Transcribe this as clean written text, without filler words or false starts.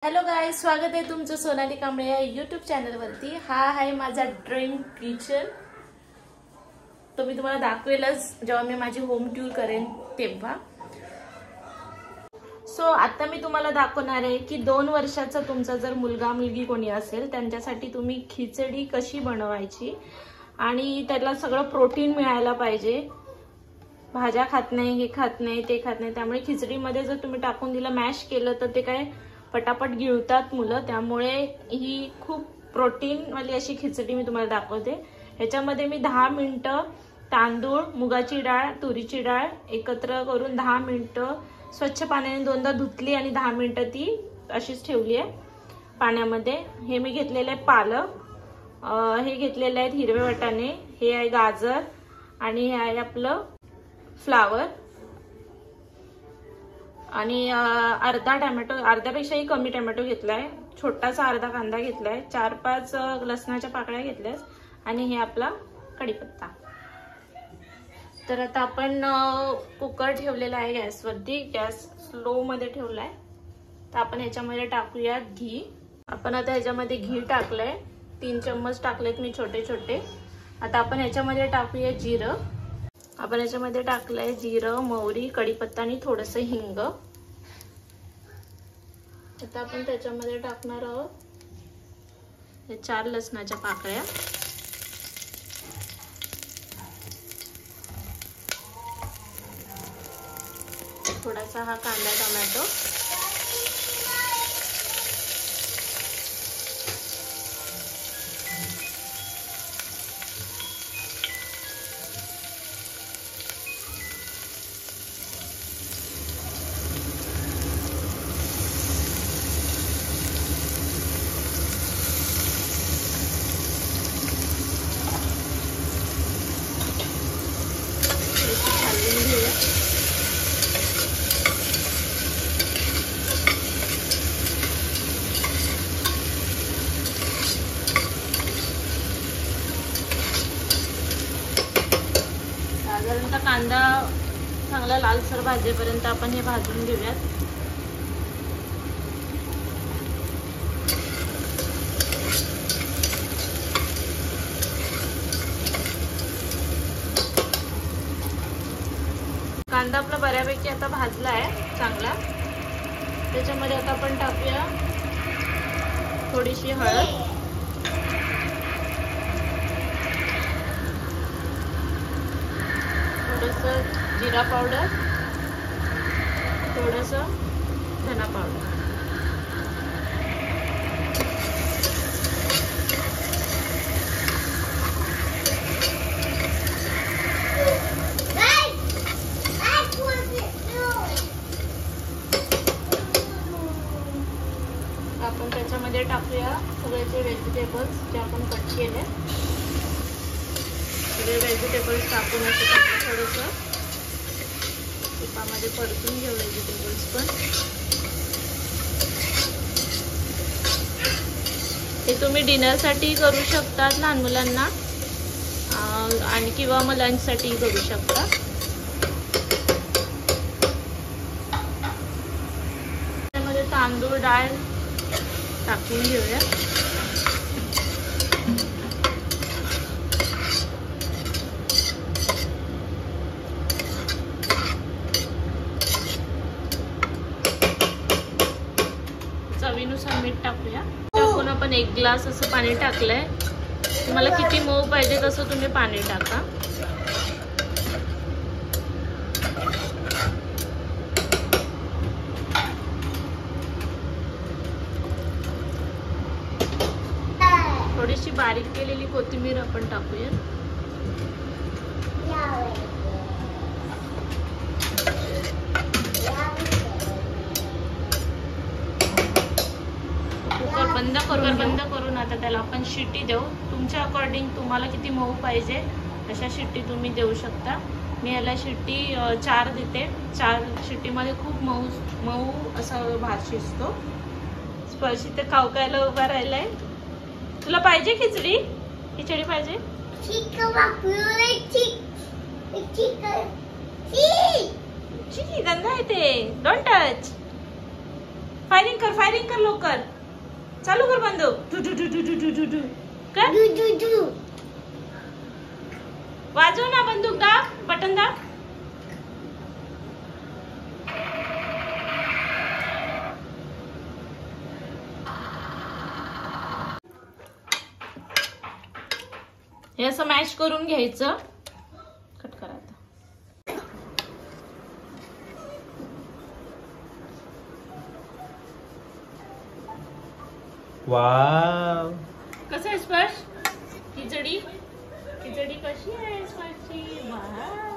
Hello guys, स्वागत आहे तुमचं सोनाली कांबळे या यूट्यूब चॅनलवरती। हा आहे माझा ड्रीम किचन। तो मी तुम्हाला दाखवेलच जेव्हा मी माझी होम टूर करेन तेव्हा। सो आता मी तुम्हाला दाखवणार आहे की 2 वर्षाचा तुमचा जर मुलगा मुलगी कोणी असेल त्यांच्यासाठी तुम्ही खिचडी कशी बनवायची आणि त्याला सगळं प्रोटीन मिळायला पाहिजे। भाज्या खात नाही, हे खात नाही, ते खात नाही, त्यामुळे खिचडीमध्ये जर तुम्ही टाकून दिलं, मॅश केलं तर ते काय पटापट गिळतात मुलं। त्यामुळे ही खूप प्रोटीन वाली अशी खिचडी मी तुम्हाला दाखवते। ह्याच्यामध्ये मी 10 मिनिटं तांदूळ, मुगाची डाळ, तुरीची डाळ एकत्र करून 10 मिनिटं स्वच्छ पाण्याने दोनदा धुतली आणि 10 मिनिटं ती अशीच ठेवली आहे पाण्यामध्ये। हे मी घेतलेले पालक, हे घेतलेले आहेत हिरवे वाटाणे, हे आहे गाजर आणि हे आहे आपलं फ्लावर आणि अर्धा टोमॅटो, अर्ध्यापेक्षाही कमी टोमॅटो घेतलाय, छोटासा अर्धा कांदा घेतलाय, 4-5 लसणाच्या पाकळ्या घेतल्यात आणि हे आपला कढीपत्ता। तर आता आपण कुकर ठेवलेला आहे गॅसवरती, गॅस स्लो मध्ये ठेवलाय। तर आपण ह्याच्यामध्ये टाकूया घी। आपण आता ह्याच्यामध्ये घी टाकलंय, 3 चम्मच टाकलेत मी छोटे छोटे। आता आपण ह्याच्यामध्ये टाकूया जिरं। आपण याच्यामध्ये टाकलंय जिरं, मोहरी, कढीपत्ता आणि थोडंसं हिंग। आता आपण त्याच्यामध्ये टाकणार आहोत 4 लसणाच्या पाकळ्या, थोडासा हा कांदा, टोमॅटो, साधारणतः कांदा चांगला लालसर भाजेपर्यंत आपण हे भाजून घेऊयात। कांदा आपला बऱ्यापैकी आता भाजला आहे चांगला। त्याच्यामध्ये आता आपण टाकूया थोडीशी हळद, थोडंसं जिरा पावडर, थोडंसं धना पावडर। आपण त्याच्यामध्ये टाकूया सगळ्याचे व्हेजिटेबल्स जे आपण कट केले, सगळे व्हेजिटेबल्स टाकून असं थोडंसं तुपामध्ये परतून घेऊ व्हेजिटेबल्स पण। हे तुम्ही डिनरसाठी करू शकता लहान मुलांना आणि किंवा मग लंचसाठी करू शकता। त्यामध्ये तांदूळ, डाळ टाकून घेऊया। चवीनुसार मीठ टाकूया। टाकून आपण 1 ग्लास असं पाणी टाकलंय। तुम्हाला किती मऊ पाहिजे तसं तुम्ही पाणी टाका। थोडीशी बारीक केलेली कोथिंबीर आपण टाकूया। कुकर बंद करून आता त्याला आपण शिट्टी देऊ। तुमच्या अकॉर्डिंग तुम्हाला किती मऊ पाहिजे अशा शिट्टी तुम्ही देऊ शकता। मी याला शिट्टी 4 देते। 4 शिट्टीमध्ये खूप मऊ असा भात शिजतो। स्पर्शी तर खाऊकायला उभा राहिलाय। तुला पाहिजे खिचडी? खिचडी पाहिजे? गंदा आहे ते, डोंट टच। फायरिंग कर लवकर. चालू कर बंदूक. टू टू टू टू टू टू टू टू कर. वाजव ना बंदूक. दाब बटन दाब. हे असं मॅश करून घ्यायचं. कट करा आता. वाव, कसं आहे स्पर्श? खिचडी कशी आहे स्पर्शची? वाव.